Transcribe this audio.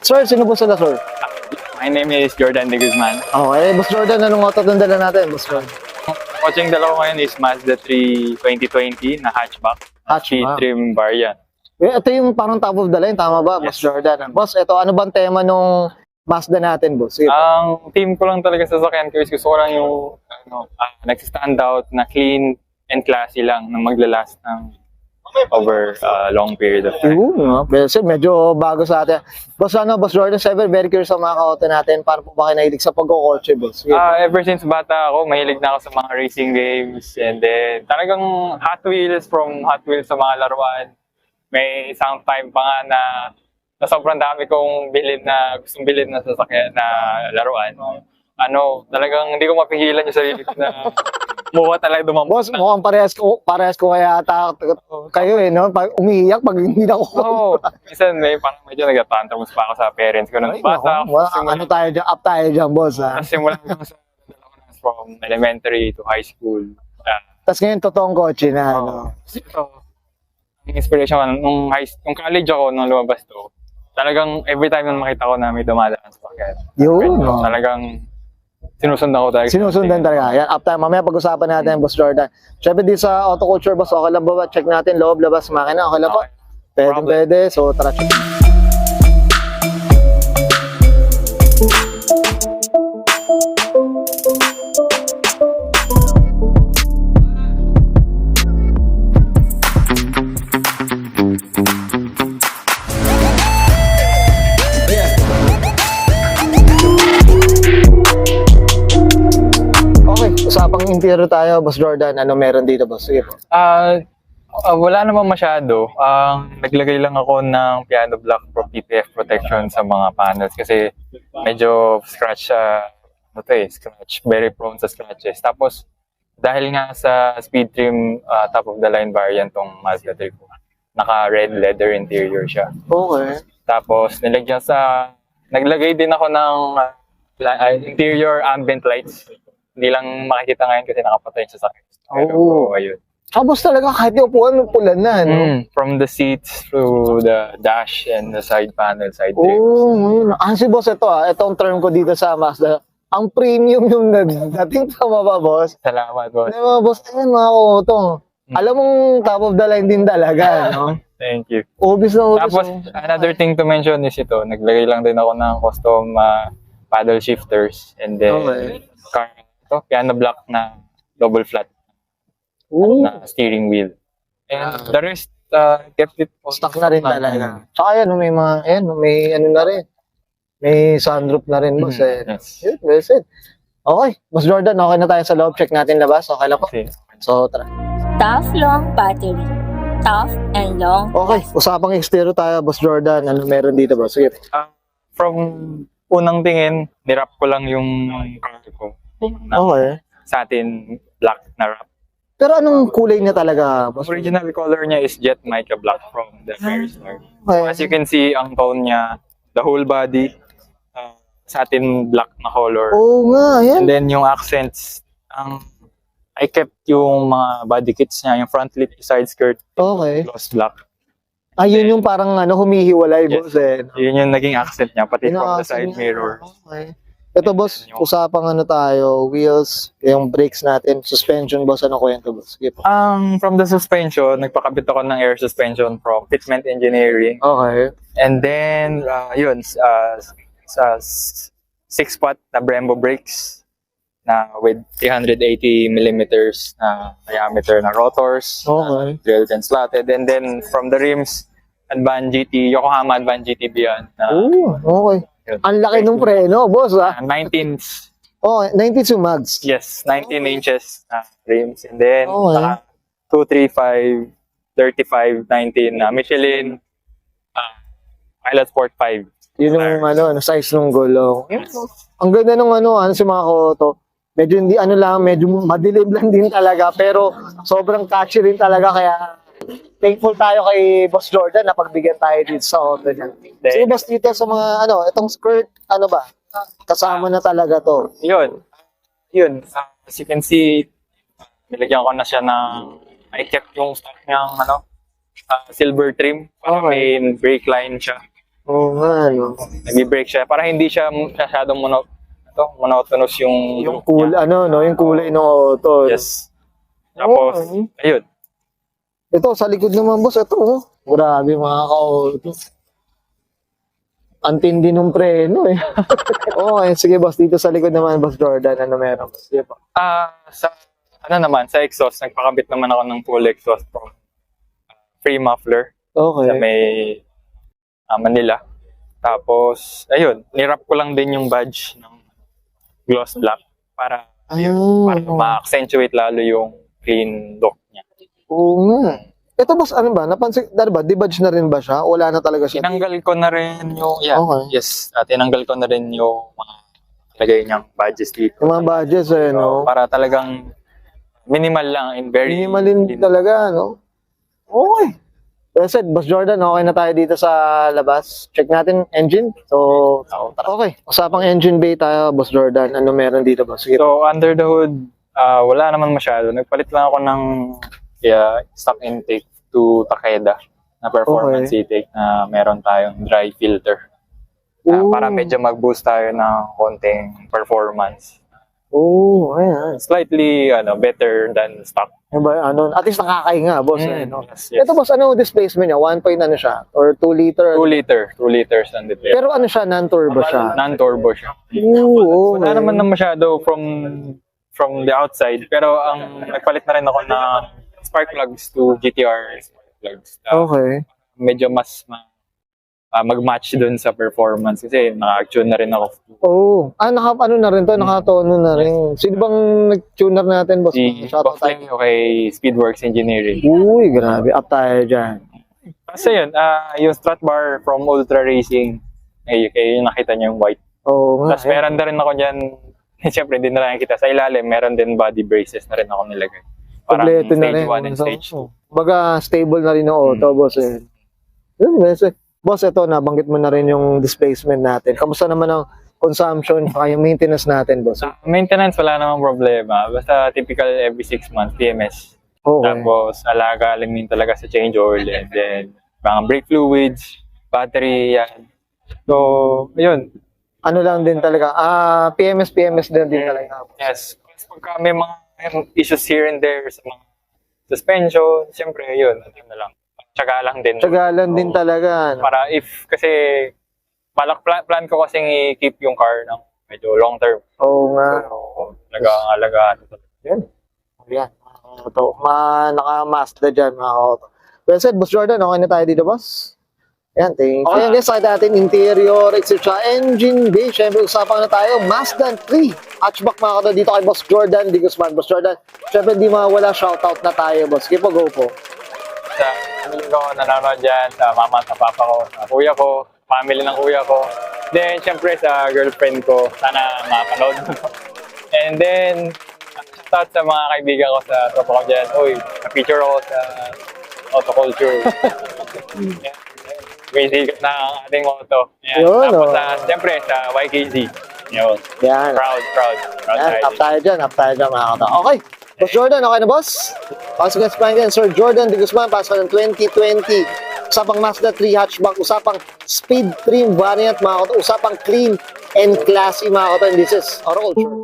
Sir, sino po sila, sir? My name is Jordan De Guzman. Okay, Boss Jordan, anong auto ang dala natin, Boss Jordan? Coaching dala ko ngayon is Mazda 3 2020 na hatchback. Hatchback. Trim variant. Ito yung parang top of the line, tama ba, Boss Jordan? Boss, ito, ano bang tema nung Mazda natin, Boss? Sige. Ang team ko lang talaga sa sakyan ko is gusto ko lang yung nag-stand out na clean and classy lang na maglalast ng over a long period of time. No? Sir, medyo bago sa atin. Boss, Boss Jordan, very curious sa mga ka-auto natin. Paano po ba kayo nahilig sa pagkukotse, Boss? Sige. Ever since bata ako, mahilig na ako sa mga racing games. And then, talagang Hot Wheels sa mga laruan. May isang time pa nga na sobrang dami kong gustong bilhin na sasakyan na laruan. Talagang hindi ko mapigilan yung sarili ko na muha talaga dumambot. Boss, mukhang parehas ko kaya ata kayo no? Pag umiiyak, pag hindi na ako. Oo. Minsan parang medyo nag-tantrums pa ako sa parents ko nung bata. Ano tayo dyan? Up tayo dyan, boss, ha? Kasi simula ko sa from elementary to high school. Tapos ngayon, totoong kotse na, ano? Ito, ang inspiration ko, nung college ako, nung lumabas to, talagang every time na makita ko na may dumadaan sa sakyan. Yun, no? Talagang sinusundan ko talaga. Sinusundan talaga. Yan, up time. Mamaya pag-usapan natin, Boss Jordan. Siyempre, di sa auto culture, boss, okay lang ba? Check natin, loob, labas, makina. Okay lang po? Pwede. So, tara, check. Usapang interior tayo, Boss Jordan. Ano meron dito, boss? Sige po. Wala naman masyado. Naglagay lang ako ng piano block for PPF protection sa mga panels kasi medyo scratch scratch, very prone sa scratches. Tapos dahil nga sa speed trim top of the line variant tong Mazda 3 ko, naka red leather interior siya. Okay. Tapos naglagay din ako ng interior ambient lights. Hindi lang makikita ngayon kasi nakapatay sa sakit. Pero, ayun. Tapos talaga kahit yung upuan, pulan na, no? From the seats through the dash and the side panel, side trim. Si boss, itong term ko dito sa Mazda. Ang premium yung dating, tama ba, boss? Salamat, boss. Diba, boss, mga auto. Alam mong top of the line din talaga, no? Thank you. Obvious. Tapos, another thing to mention is ito. Naglagay lang din ako ng custom paddle shifters and then piano block na double flat na steering wheel. And the rest, kept it stock na rin talaga. Tsaka yan, may ano na rin. May sunroof na rin, boss. Yes. Well said. Okay, Boss Jordan, okay na tayo sa loob. Check natin labas. Okay lang po. So, tara. Tough long battery. Tough and long. Okay, usapang exterior tayo, Boss Jordan. Ano meron dito, boss? Sige. From unang tingin, nirap ko lang yung car ko. Okay. Satin black na wrap. Pero anong kulay niya talaga, boss? Original color niya is jet mica black from the Veristar. Okay. As you can see, ang tone niya, the whole body, satin black na color. Oo nga, yan. And then yung accents, I kept yung mga body kits niya, yung front lip, side skirt, Okay. gloss black. Yun yung parang humihiwalay, Yes. boss. Yun yung naging accent niya, pati from the side Ina-accent mirror. Okay. Ito, boss, usapang tayo, wheels, yung brakes natin, suspension, boss, ano kwento, boss? Sige po. From the suspension, nagpakabit ako ng air suspension from Fitment Engineering. Okay. And then, sa 6-pot na Brembo brakes na with 380 millimeters na diameter na rotors. Okay. Drilled and slotted. And then, from the rims, Advan GT, Yokohama Advan GT Beyond. Okay. Ang laki ng preno, boss, 19s. Oh, 92 mags. Yes, 19 inches na rims. And then, Okay. 235, 35, 19 na Michelin Pilot Sport 5. Yun yung size ng gulong. Ang ganda ng si mga auto. Medyo hindi medyo madilim lang din talaga, pero sobrang catchy rin talaga, kaya thankful tayo kay Boss Jordan na pagbigyan tayo dito sa auto niya. So, boss, dito sa mga, itong skirt, kasama na talaga to. Yun. As you can see, nilagyan ko na siya ng, I kept yung stock niyang, silver trim. Okay. May brake line siya. Oo nga, no? Nag-brake siya para hindi siya masyadong monotonous yung Yung look cool, niya. ano, no? Yung kulay ng auto. Yes. Tapos, Oo. ayun. Ito, sa likod naman, boss. Ito, oh. Grabe, mga ka-auto. Antindi nung preno, eh. Okay, sige, boss. Dito sa likod naman, Boss Jordan. Ano meron? Sige po. Sa sa exhaust, nagpakabit naman ako ng full exhaust from free muffler sa Okay. may Manila. Tapos, ayun, nirap ko lang din yung badge ng gloss black para Ayun. ma-accentuate lalo yung clean look niya. Oo nga. Ito, boss, ano ba? Napansin, dahil ba? Debadge na rin ba siya? Wala na talaga siya? Tinanggal ko na rin yung, Okay. yes, tinanggal ko na rin yung mga lagay niyang badges dito. Yung mga badges, eh, no? Para talagang minimal lang and very Minimalin clean. talaga, no? Okay. Well said, Boss Jordan, okay na tayo dito sa labas. Check natin engine. So, okay. Usapang engine bay tayo, Boss Jordan. Ano meron dito, boss? Sige. So, under the hood, wala naman masyado. Nagpalit lang ako ng stock intake to Takeda na performance intake na meron tayong dry filter. Ooh. Para medyo mag-boost tayo ng konting performance. Oo, ayan. Slightly better than stock. Ano ba, ano, at least nakakahinga, boss. eh, no? Yes, yes. Ito, boss, ano displacement niya? 1 point ano siya? Or 2 liter? 2 liters on the plate. Pero ano siya, non-turbo siya? Non-turbo siya. Oo, Wala okay. naman na masyado from the outside. Pero ang nagpalit na rin ako ng spark plugs to GTR spark plugs. Okay. Medyo mas mag-match dun sa performance kasi naka-tune na rin ako. Oo. Ano na rin to? Nakatono na rin. Sino bang nag-tuner natin, boss? Si Shoutout Boss Leo kay Speedworks Engineering. Uy, grabe. Up tayo dyan. Kasi yun, yung strut bar from Ultra Racing, yung nakita niyo yung white. Oo nga. Tapos meron na rin ako dyan, siyempre hindi na lang kita sa ilalim, meron din body braces na rin ako nilagay. Parang Kompleto na stage rin. 1 and stage 2. Baga, stable na rin ng auto, boss. Eh. Yun, boss, ito, nabanggit mo na rin yung displacement natin. Kamusta naman ang consumption, kaya yung maintenance natin, boss? Sa maintenance, wala namang problema. Basta typical every 6 months, TMS. Okay. Tapos, alaga lang din talaga sa change oil. And then, mga brake fluids, battery, yan. So, yun. Ano lang din talaga, PMS din talaga. Yes. Pagka may mga issues here and there sa mga suspension, siyempre, yun. Ano na lang. Tsaga lang din. Tsagalan din talaga. Ano? Para kasi, plan ko kasing i-keep yung car ng medyo long term. Oo nga. So, nag-aalagaan. Yan. Yan. Ito. Naka-Mazda dyan, mga auto. Well said, Boss Jordan. Okay na tayo dito, boss? Yan, thank you. Ayan, guys, nakita natin interior, etc. Engine bay. Siyempre, usapan na tayo. Mazda 3. Hatchback, mga auto, dito kay Boss Jordan. Di Guzman, Boss Jordan. Siyempre, di mawala. Shoutout na tayo, boss. Sige po, go po. Sa family ko, nanonood dyan, sa mama at sa papa ko, sa kuya ko, family ng kuya ko. Then, syempre, sa girlfriend ko, sana mapanood mo. And then, shoutout sa mga kaibigan ko sa tropa ko dyan. Uy, na-feature ako sa autoculture. May sikat na ang ating auto. Yan. Yun, Tapos, oh. Syempre, sa YKZ. Yun. Yan. Proud Yan, up riding. tayo dyan, mga auto. Okay. Boss Jordan, okay na, boss? Pasok nga sa Sir Jordan Di Guzman, pasok ng 2020. Usapang Mazda 3 hatchback, usapang speed trim variant, mga auto. Usapang clean and classy, mga auto. And this is Autoculture.